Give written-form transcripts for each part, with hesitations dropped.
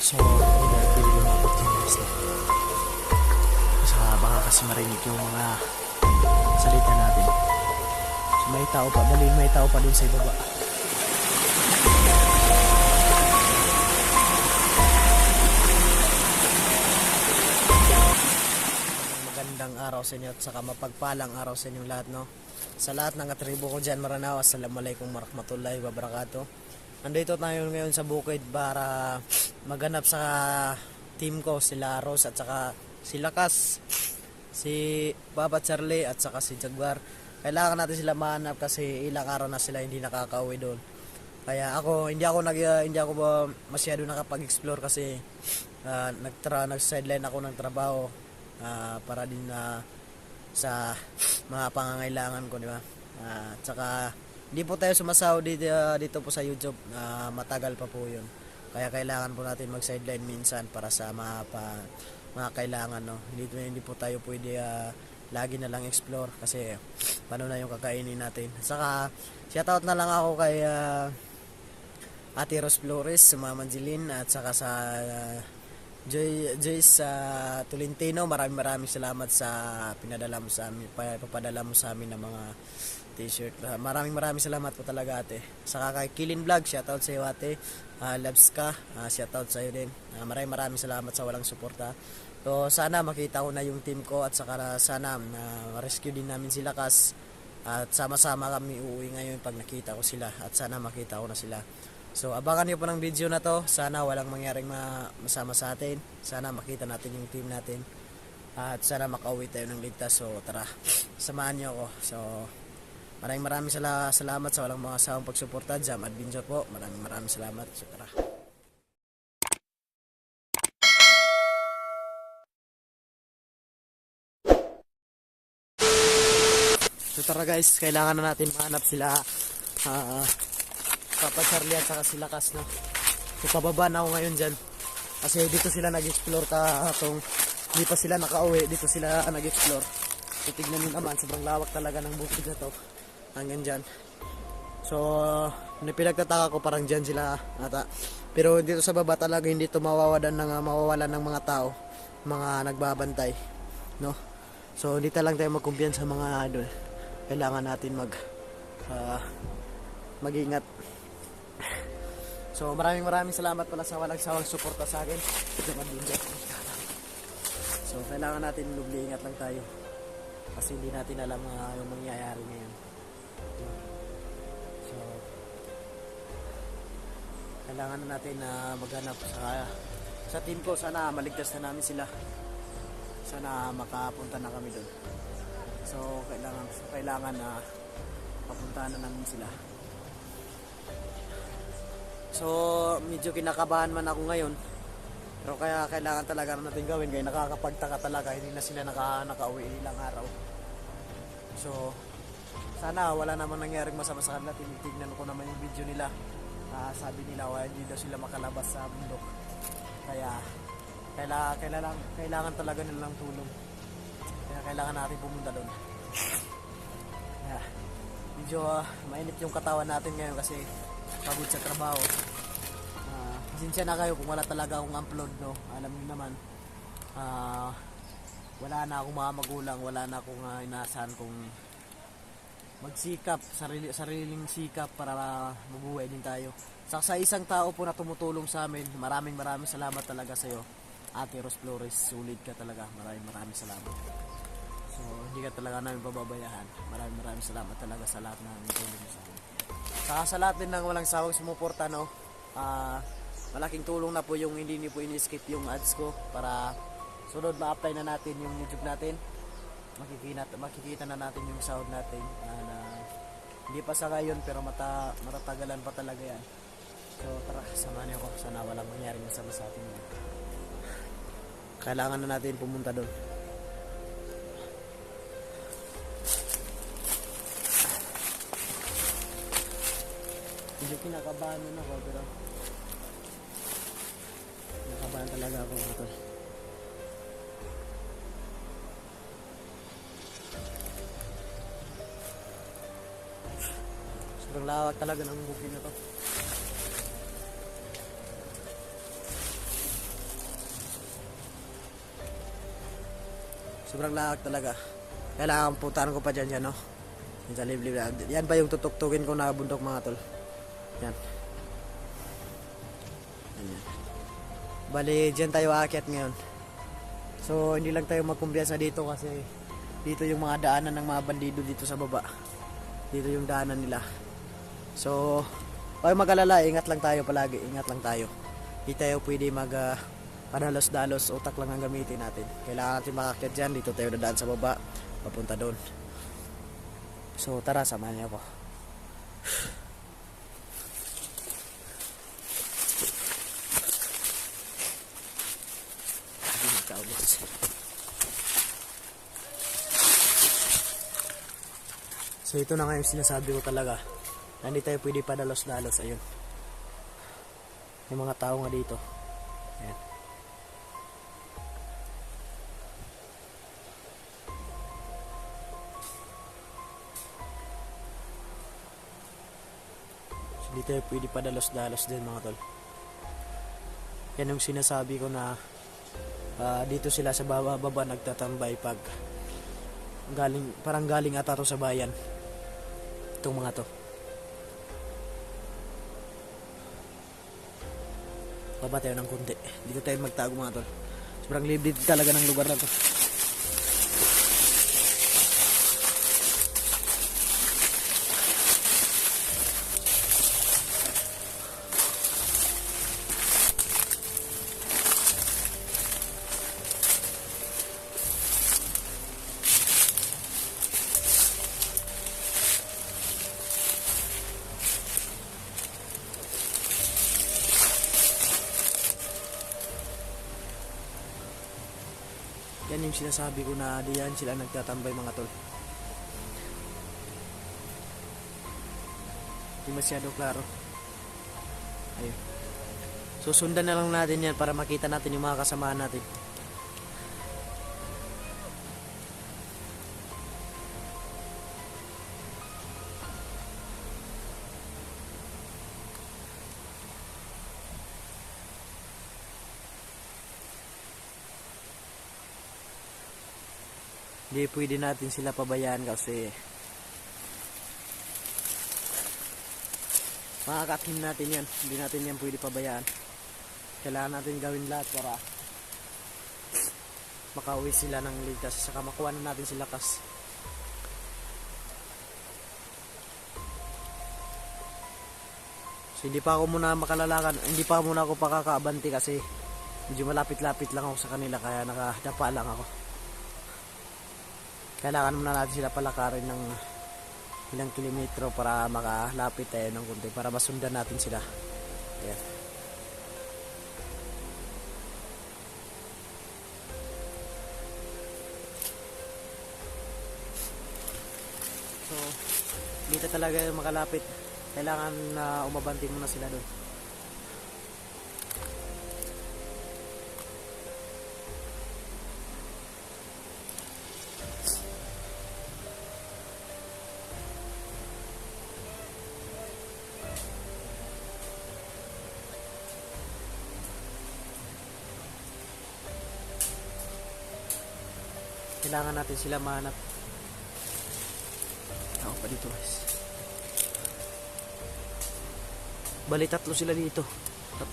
So, hindi tayo pwede lumapot dyan guys. Saka baka kasi marinig yung mga salita natin. So, may tao pa, may tao pa dun sa ibaba. Magandang araw sa inyo at saka mapagpalang araw sa inyong lahat, no? Sa lahat ng katribo ko dyan, Maranaw, assalamualaikum warahmatullahi wabarakatuh. Nandito tayo ngayon sa bukid para maghanap sa team ko, sila Rose at saka si Lakas, si Papa Charlie at saka si Jaguar. Kailangan natin sila mahanap kasi ilang araw na sila hindi nakakauwi doon. Kaya ako hindi ako ba masyado nakapag-explore kasi nag-sideline ako ng trabaho para din sa mga pangangailangan ko, di ba? At saka hindi po tayo sumasaw dito po sa YouTube, matagal pa po 'yun. Kaya kailangan po natin mag-sideline minsan para sa mga kailangan, no. Hindi po tayo pwede lagi na lang explore kasi paano na yung kakainin natin. Saka shoutout na lang ako kay Ate Rose Flores, sa Mama Jeline at saka sa Joyce Tolentino. Maraming salamat sa papadala mo sa amin ng mga t-shirt. Maraming salamat po talaga, ate. Saka kay Kilin Vlog, shoutout sa iyo, ate. Loves ka, shoutout sa iyo din. Maraming salamat sa walang suporta. So sana makita ko na yung team ko at saka sana rescue din namin sila Kas. At sama-sama kami uuwi ngayon pag nakita ko sila at sana makita ko na sila. So abangan niyo po ng video na to. Sana walang mangyaring masama sa atin. Sana makita natin yung team natin. At sana makauwi tayo ng ligtas. So tara, samahan niyo ako. So maraming salamat sa walang mga sawang pagsuporta. Jam Adventure po. Maraming salamat. So tara. So tara guys, kailangan na natin mahanap sila Papa Charlie at saka sila Kas, no? So pababa na ako ngayon dyan kasi dito sila nag-explore kung hindi pa sila nakauwi, dito sila nag-explore. So tignan nyo naman, sobrang lawak talaga ng bukid na to hanggang dyan. So pinagtataka ko parang dyan sila ata, pero dito sa baba talaga hindi to mawawalan ng mga tao, mga nagbabantay, no? So hindi lang tayo magkumpiyan sa mga idol. Kailangan natin mag-ingat. So maraming salamat pala sa walang sawang suporta sa akin. So kailangan natin mag-ingat lang tayo kasi hindi natin alam yung mangyayari ngayon. So kailangan na natin maghanap sa team ko. Sana maligtas na namin sila. Sana makapunta na kami doon. So kailangan na papuntahan na namin sila. So medyo kinakabahan man ako ngayon, pero kaya kailangan talaga natin gawin, kaya nakakapagtaka talaga hindi na sila nakauwi ilang araw. So sana wala naman nangyaring masama sa kanila. Tinitignan ko naman yung video nila, sabi nila hindi daw sila makalabas sa bundok, kaya kailangan talaga nilang tulong, kaya kailangan natin pumunta doon. Kaya medyo mainit yung katawan natin ngayon kasi pagod sa trabaho. Pasensya na kayo kung wala talaga akong upload, no. Alam niyo naman, wala na akong mga magulang, wala na akong inaasahan kung magsikap, sariling sikap para mabuhay din tayo. Sa isang tao po na tumutulong sa amin, maraming salamat talaga sa iyo, Ate Rose Flores. Sulit ka talaga. Maraming salamat. So hindi ka talaga namin pababayaan. Maraming salamat talaga sa lahat ng tulong sa amin. Sa lahat din ng walang sawang sumuporta, no. Malaking tulong na po yung hindi niyo po ini-skip yung ads ko para sunod ma-apply na natin yung YouTube natin. Makikita na natin yung sound natin hindi pa sa ngayon pero matatagalan pa talaga yan. So tara, samahan niyo ako. Sana walang mangyaring masama sa atin. Kailangan na natin pumunta doon. Medyo kinakabahan na ako, pero kinakabahan talaga ako ito. Sobrang lawak talaga ng bukid na to. Sobrang laak talaga. Kailangan puntahan ko pa dyan, no? Yan sa liblib. Yan ba yung tutuktukin ko na bundok, mga tol? Yan. Yan. Bali, dyan tayo aakyat ngayon. So, hindi lang tayo magkumpiyansa dito kasi dito yung mga daanan ng mga bandido dito sa baba. Dito yung daanan nila. So, huwag mag-alala, ingat lang tayo palagi. Ingat lang tayo. Hindi tayo pwede padalos-dalos, utak lang ang gamitin natin. Kailangan natin makakyat dyan. Dito tayo dadaan sa baba, papunta doon. So tara, samahan niyo ako. So ito na nga yung sinasabi ko talaga. Hindi tayo pwede padalos-dalos. Ayun, yung mga tao nga dito. Ayan. Hindi tayo pwede padalos-dalos din, mga tol. Yan yung sinasabi ko na dito sila sa baba nagtatambay pag parang galing ata to sa bayan itong mga to. Baba tayo ng kunti. Dito tayo magtago, mga tol. Sobrang liblib talaga ng lugar na to. Yan yung sinasabi ko na diyan sila nagtatambay, mga tol. Hindi masyado klaro. Ayun. Susundan na lang natin yan para makita natin yung mga kasamahan natin. Hindi pwede natin sila pabayaan kasi makakatim natin yan. Hindi natin yan pwede pabayaan. Kailangan natin gawin lahat para makauwi sila ng ligtas, saka makuha na natin sila kas. So hindi pa ako muna makalalakan, hindi pa muna ako pakakaabanti kasi medyo malapit-lapit lang ako sa kanila, kaya nakadapa lang ako. Kailangan muna natin sila palakarin ng ilang kilometro para makalapit tayo ng kunti, para masundan natin sila. Ayan. So dito talaga yung makalapit. Kailangan na umabanti muna sila doon. Kailangan natin sila mahanap. Ako pa dito, guys. Bali, 3 sila dito. 3.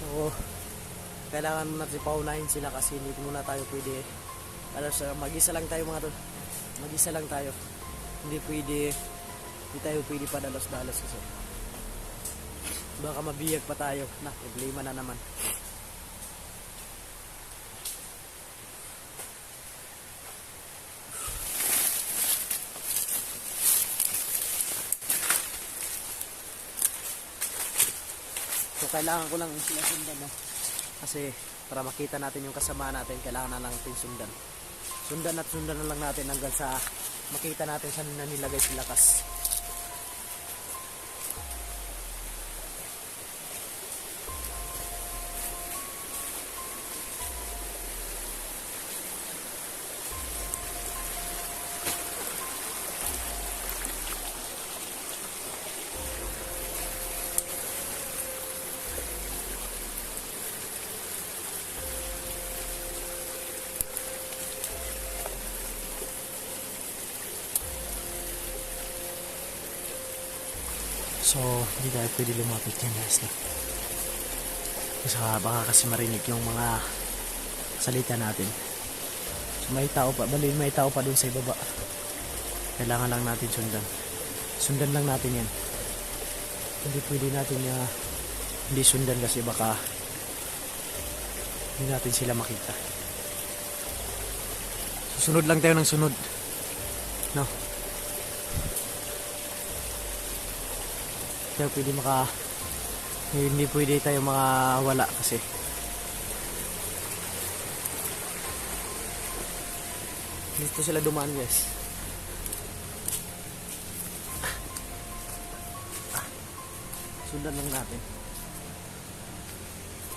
So, kailangan natin paunahin sila kasi hindi muna tayo pwede. Mag-isa lang tayo, mga tol. Mag-isa lang tayo. Hindi tayo pwede padalos-dalos kasi baka mabiyag pa tayo. Na, problema na naman. So kailangan ko lang sila sundan, no? Kasi para makita natin yung kasama natin, kailangan na lang natin sundan. Sundan na lang natin hanggang sa makita natin saan na nilagay sila kas. So hindi tayo pwede lumapit yan guys, no? Kasi baka kasi marinig yung mga salita natin. So may tao pa, may tao pa dun sa ibaba. Kailangan lang natin sundan lang natin yan. Hindi pwede natin hindi sundan kasi baka hindi natin sila makita. Sunod lang tayo ng sunod, no? Tayo pwede hindi pwede tayo makawala kasi dito sila dumaan guys. Sundan lang natin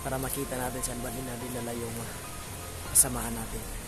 para makita natin saan ba dinala yung kasamahan natin.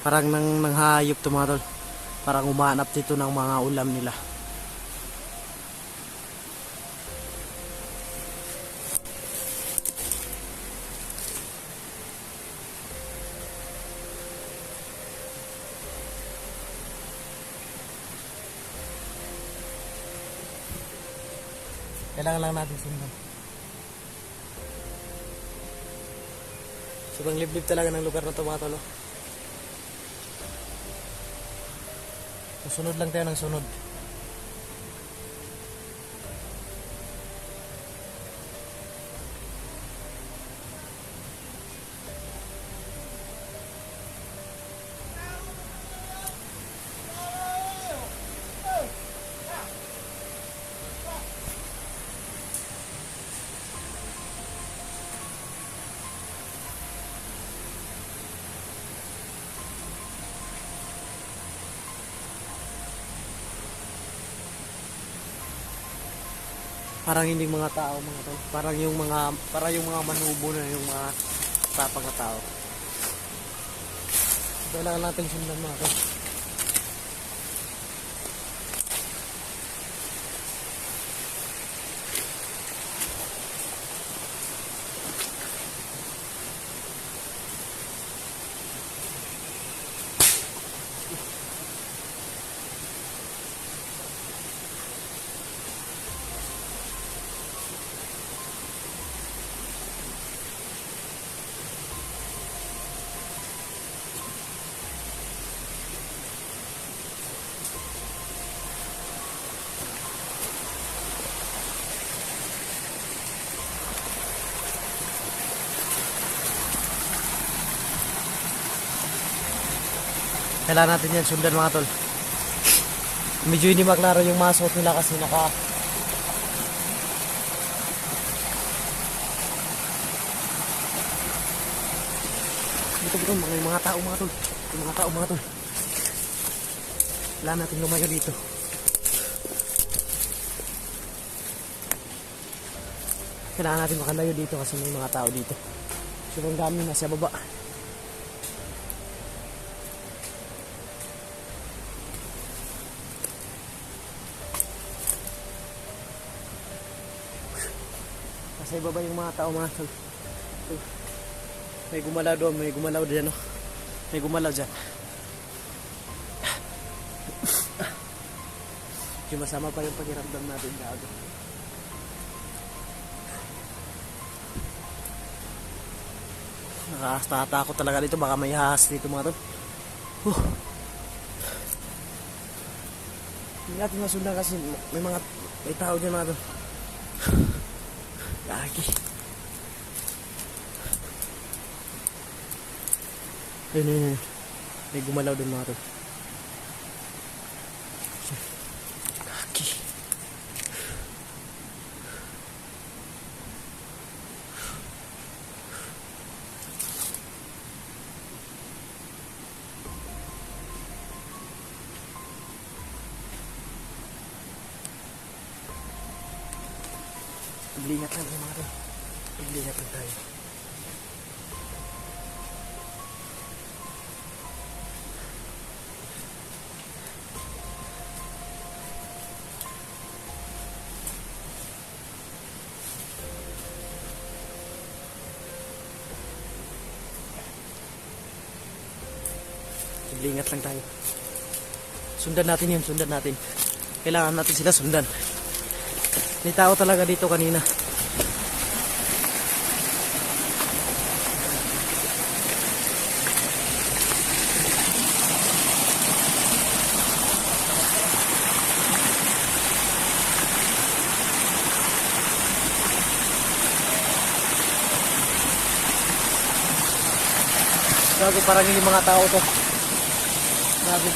Parang nanghayop to mga tol. Parang umahanap dito ng mga ulam nila. Kailangan lang natin sundan. Sobrang liblib talaga ng lugar na to mga tol. Sunod lang tayo ng sunod. Parang hindi mga tao mga tol. Parang yung mga manubo na yung mga tapang na tao. Kailangan natin sundan mga tol. Kailangan natin yan sundan mga tol. Medyo hindi maklaro yung mga suot nila kasi dito mga tao mga tol. Yung mga tao mga tol. Kailangan natin lumayo dito. Kailangan natin makalayo dito kasi may mga tao dito. Sobrang dami nasa baba. Sa ibaba yung mga tao mga tol. May gumalaw doon, may gumalaw dyan, no? May gumalaw dyan. Yung masama pa yung pakiramdam natin gago. Nakakatakot talaga dito, baka may hahas dito mga tol. Hindi natin masundan kasi may tao dyan mga tol. Lagi. Ayun. May gumalaw doon mga tol. Lagi. Mag-ingat lang tayo. Mag-ingat lang tayo. Sundan natin yun, sundan natin. Kailangan natin sila sundan. May tao talaga dito kanina. Gago, parang hindi mga tao to. Gago.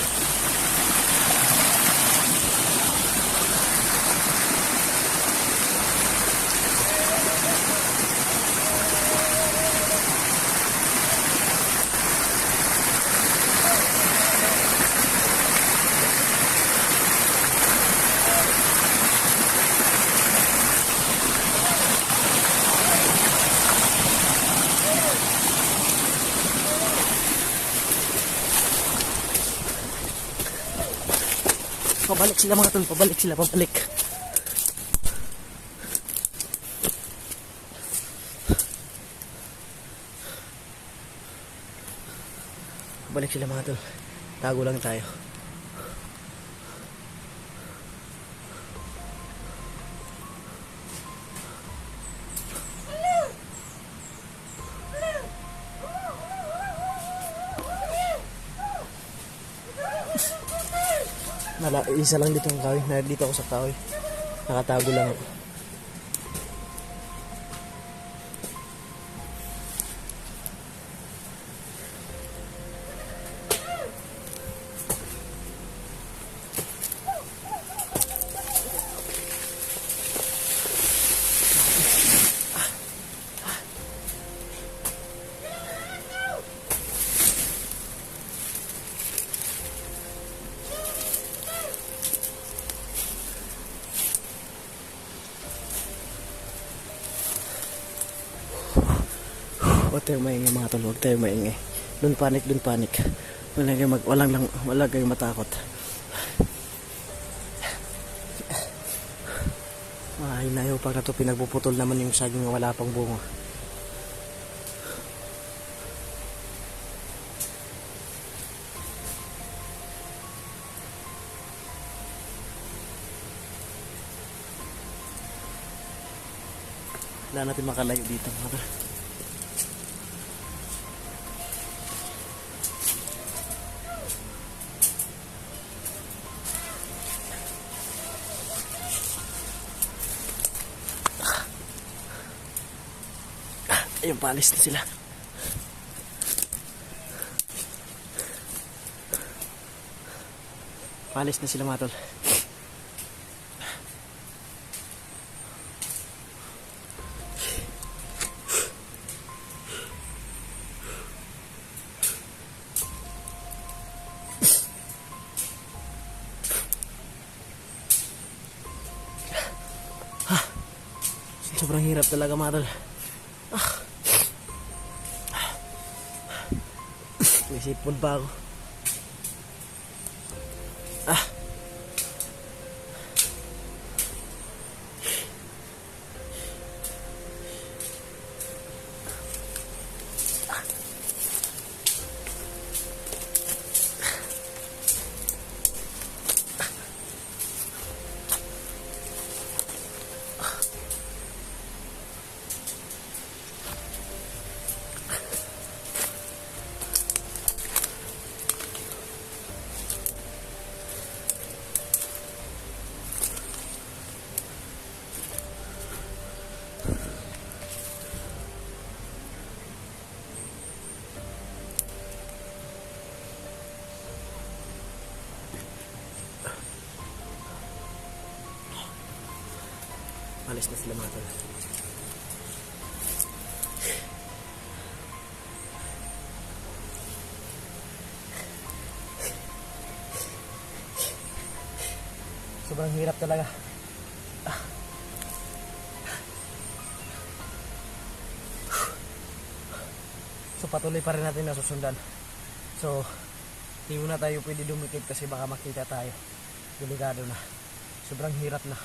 Pabalik sila mga tol, pabalik sila, pabalik. Pabalik sila mga tol. Tago lang tayo. Isa lang dito ang kahoy. Dito ako sa kahoy. Nakatago lang ako. Huwag tayong maingay mga tol, huwag tayong maingay. Don't panic, don't panic. Wala kayong matakot. Hinayaw pa na ito, pinagpuputol naman yung saging na wala pang bunga. Wala natin makalayo dito mga tol. Ayun, paalis na sila. Paalis na sila mga tol. Sobrang hirap talaga mga tol. May sipon pa ako. Alis na sila mga tol. Sobrang hirap talaga. So patuloy pa rin natin na susundan. So hindi muna tayo pwede dumikit kasi baka makita tayo. Delikado na. Sobrang hirap na.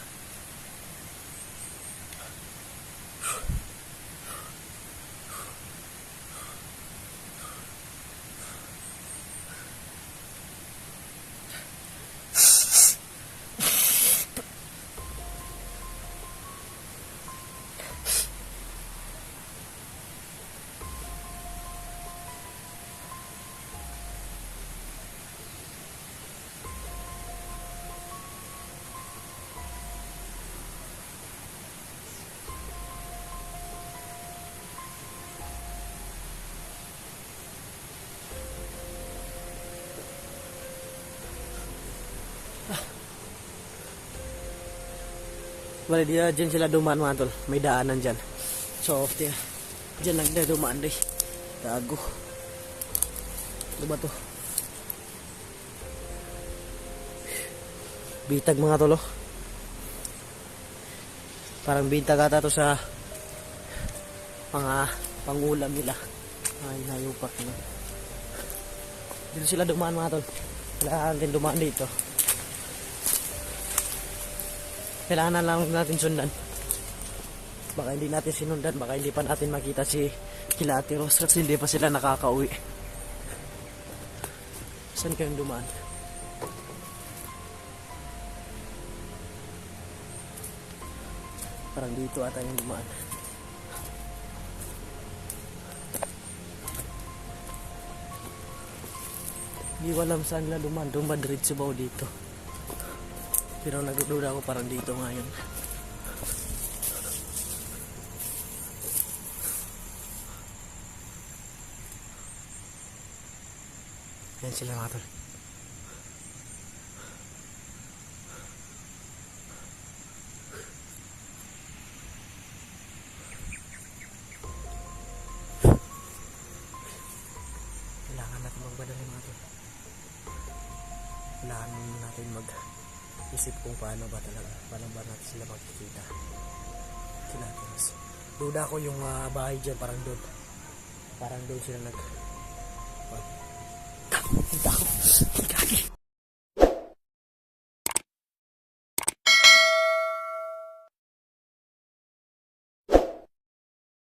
Bali dyan sila dumaan mga tol. May daanan dyan. So dyan lang na dumaan day. Gago. Ano ba to? Bitag mga tol oh. Parang bintag ata to sa mga pangulam nila. Ay nayupak na. Dito sila dumaan mga tol. Kailangan din dumaan dito. Kailangan lang natin sundan. Baka hindi natin sinundan. Baka hindi pa natin makita si kila Ate Rose kasi hindi pa sila nakakauwi. Saan kayong dumaan? Parang dito ata yung dumaan. Hindi ko alam saan nila dumaan. Doon ba diretso ba o dito? Pero nagdududa ako parang dito ngayon. Yan sila mga tol. Kailangan natin magbadali mga tol. Kailangan natin isip kung paano ba natin sila magkikita. Sila Rose. Duda ko yung bahay dyan parang doon sila punta ko. Kaki.